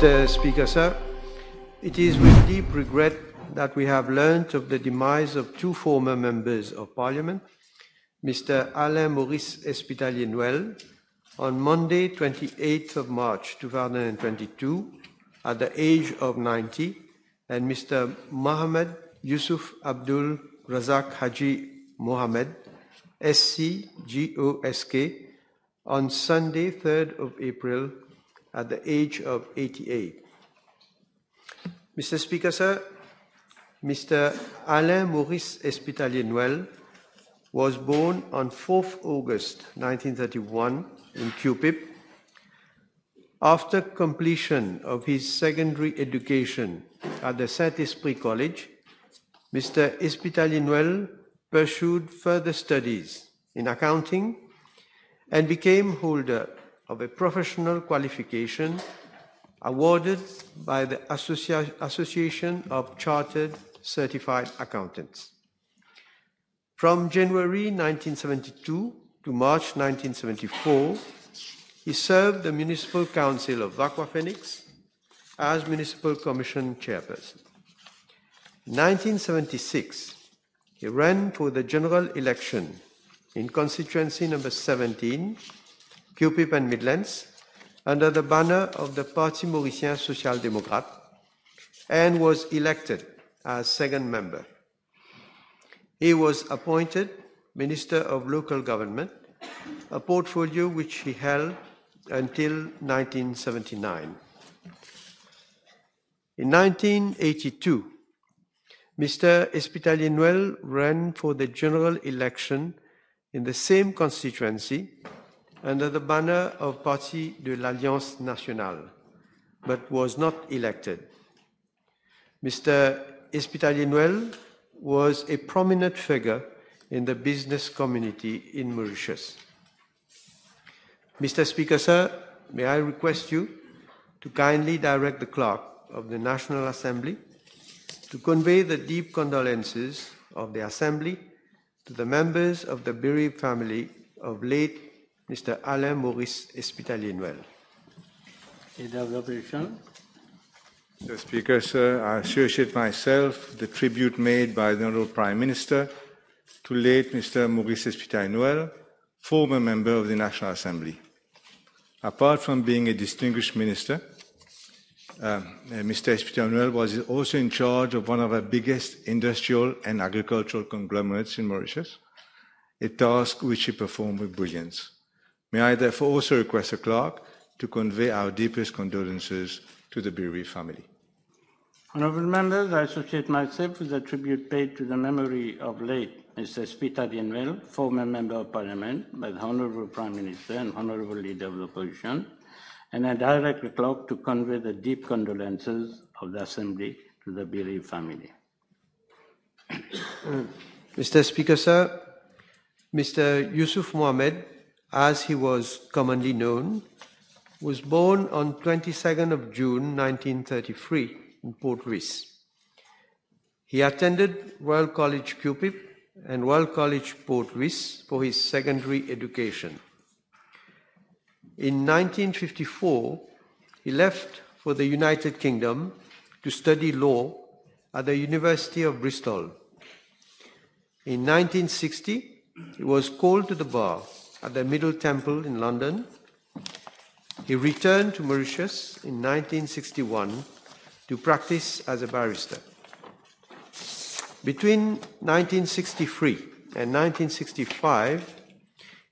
Mr. Speaker, sir, it is with deep regret that we have learnt of the demise of two former members of Parliament, Mr. Alain Maurice Espitalier-Noël, on Monday, 28th of March 2022, at the age of 90, and Mr. Mohamed Yousuf Abdul Razak Haji Mohamed, SC GOSK, on Sunday, 3rd of April, at the age of 88. Mr. Speaker, sir, Mr. Alain Maurice Espitalier-Noël was born on 4th August 1931 in Cupip. After completion of his secondary education at the Saint-Esprit College, Mr. Espitalier-Noël pursued further studies in accounting and became holder of a professional qualification awarded by the Association of Chartered Certified Accountants. From January 1972 to March 1974, he served the Municipal Council of Aqua Phoenix as Municipal Commission Chairperson. In 1976, he ran for the general election in constituency number 17, Cupip and Midlands, under the banner of the Parti Mauricien Social-Démocrate, and was elected as second member. He was appointed Minister of Local Government, a portfolio which he held until 1979. In 1982, Mr. Espitalier-Noël ran for the general election in the same constituency under the banner of Parti de l'Alliance Nationale, but was not elected. Mr. Espitalier-Noël was a prominent figure in the business community in Mauritius. Mr. Speaker, sir, may I request you to kindly direct the clerk of the National Assembly to convey the deep condolences of the Assembly to the members of the bereaved family of late Mr. Alain Maurice Espitalier-Noël. Mr. Speaker, sir, I associate myself with the tribute made by the Honourable Prime Minister to late Mr. Maurice Espitalier-Noël, former member of the National Assembly. Apart from being a distinguished minister, Mr. Espitalier-Noël was also in charge of one of our biggest industrial and agricultural conglomerates in Mauritius, a task which he performed with brilliance. May I therefore also request the clerk to convey our deepest condolences to the bereaved family. Honourable members, I associate myself with the tribute paid to the memory of late Mr. Espitalier-Noël, former Member of Parliament, by the Honourable Prime Minister and Honourable Leader of the Opposition, and I direct the clerk to convey the deep condolences of the Assembly to the bereaved family. Mr. Speaker, sir, Mr. Yousuf Mohamed, as he was commonly known, was born on 22nd of June 1933 in Port Louis. He attended Royal College Cupip and Royal College Port Louis for his secondary education. In 1954, he left for the United Kingdom to study law at the University of Bristol. In 1960, he was called to the bar at the Middle Temple in London. He returned to Mauritius in 1961 to practice as a barrister. Between 1963 and 1965,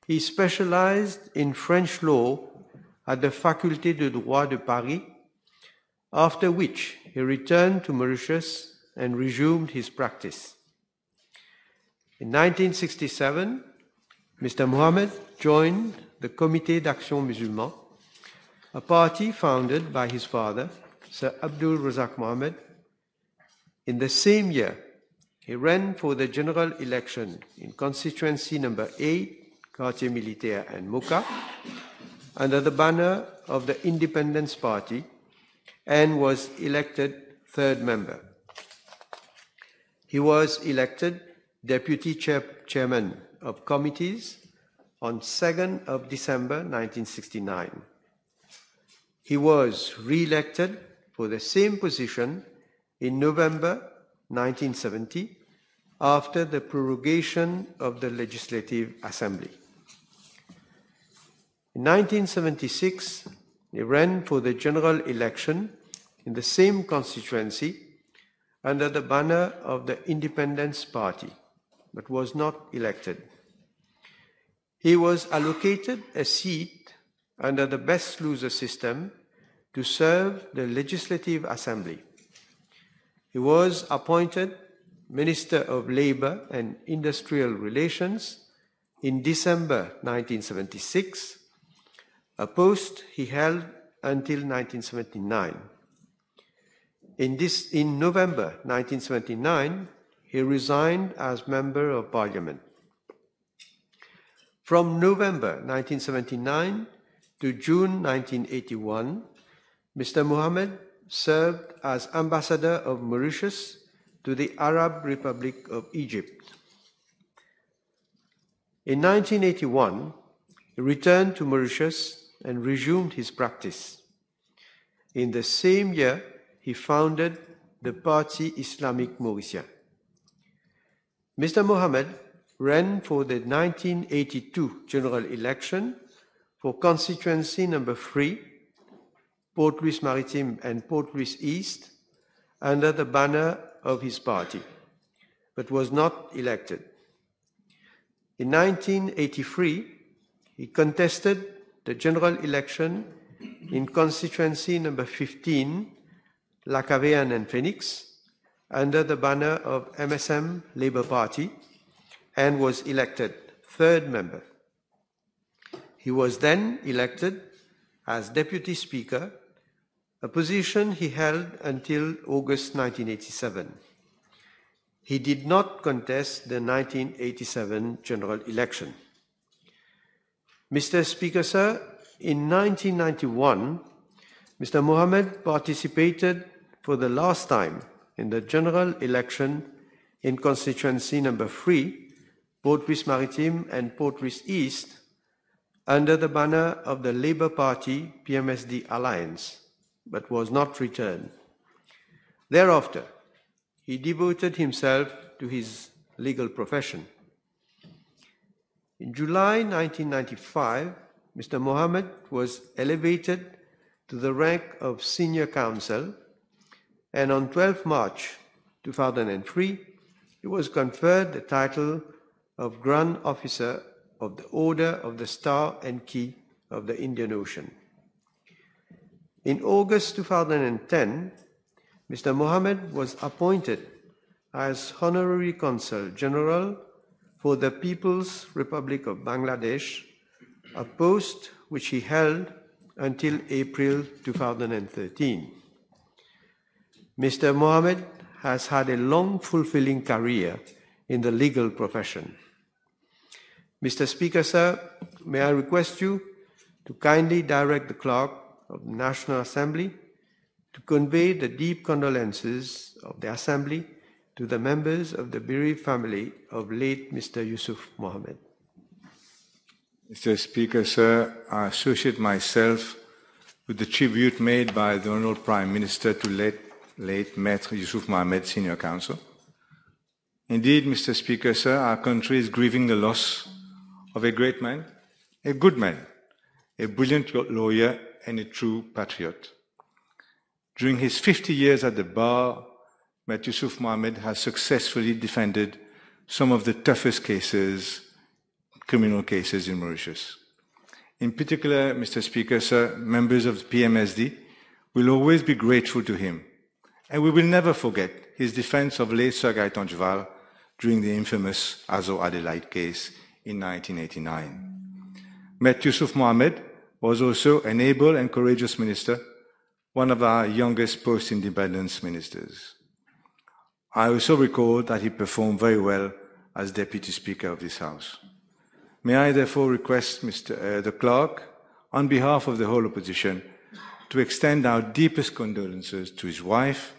he specialized in French law at the Faculté de Droit de Paris, after which he returned to Mauritius and resumed his practice. In 1967, Mr. Mohamed joined the Comité d'Action Musulman, a party founded by his father, Sir Abdul Razak Mohamed. In the same year, he ran for the general election in constituency number 8, Quartier Militaire and Mocha, under the banner of the Independence Party, and was elected third member. He was elected Deputy Chairman of Committees on 2nd of December 1969. He was re-elected for the same position in November 1970 after the prorogation of the Legislative Assembly. In 1976, he ran for the general election in the same constituency under the banner of the Independence Party, but was not elected. He was allocated a seat under the best loser system to serve the Legislative Assembly. He was appointed Minister of Labour and Industrial Relations in December 1976, a post he held until 1979. In November 1979, he resigned as Member of Parliament. From November 1979 to June 1981, Mr. Mohamed served as Ambassador of Mauritius to the Arab Republic of Egypt. In 1981, he returned to Mauritius and resumed his practice. In the same year, he founded the Parti Islamique Mauricien. Mr. Mohamed ran for the 1982 general election for constituency number 3, Port Louis Maritime and Port Louis East, under the banner of his party, but was not elected. In 1983, he contested the general election in constituency number 15, Lacavéan and Phoenix, under the banner of MSM Labour Party, and was elected third member. He was then elected as Deputy Speaker, a position he held until August 1987. He did not contest the 1987 general election. Mr. Speaker, sir, in 1991, Mr. Mohamed participated for the last time in the general election in constituency number 3, Port Louis Maritime and Port Louis East, under the banner of the Labour Party PMSD Alliance, but was not returned. Thereafter, he devoted himself to his legal profession. In July 1995, Mr. Mohamed was elevated to the rank of Senior Counsel, and on 12 March 2003, he was conferred the title of Grand Officer of the Order of the Star and Key of the Indian Ocean. In August 2010, Mr. Mohamed was appointed as Honorary Consul General for the People's Republic of Bangladesh, a post which he held until April 2013. Mr. Mohamed has had a long, fulfilling career in the legal profession. Mr. Speaker, sir, may I request you to kindly direct the Clerk of the National Assembly to convey the deep condolences of the Assembly to the members of the bereaved family of late Mr. Yousuf Mohamed. Mr. Speaker, sir, I associate myself with the tribute made by the Honourable Prime Minister to late Maître Yousuf Mohamed, Senior Counsel. Indeed, Mr. Speaker, sir, our country is grieving the loss of a great man, a good man, a brilliant lawyer, and a true patriot. During his 50 years at the bar, Maître Yousuf Mohamed has successfully defended some of the toughest cases, criminal cases in Mauritius. In particular, Mr. Speaker, sir, members of the PMSD will always be grateful to him, and we will never forget his defense of late Sir Gaëtan Duval during the infamous Azo Adelaide case in 1989. Maître Yousuf Mohamed was also an able and courageous minister, one of our youngest post-independence ministers. I also recall that he performed very well as Deputy Speaker of this House. May I therefore request the Clerk, on behalf of the whole opposition, to extend our deepest condolences to his wife,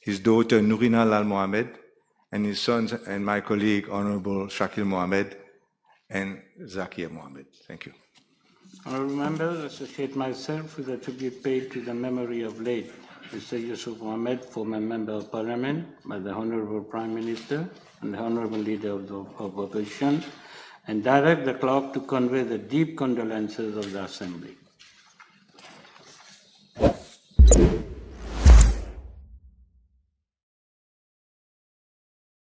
his daughter Nourina Lal Mohamed, and his sons and my colleague Honorable Shakil Mohamed and Zakir Mohamed. Thank you. Honourable members, I associate myself with the tribute paid to the memory of late Mr. Yousuf Mohamed, former Member of Parliament, by the Honourable Prime Minister and the Honourable Leader of the Opposition, and direct the clerk to convey the deep condolences of the Assembly.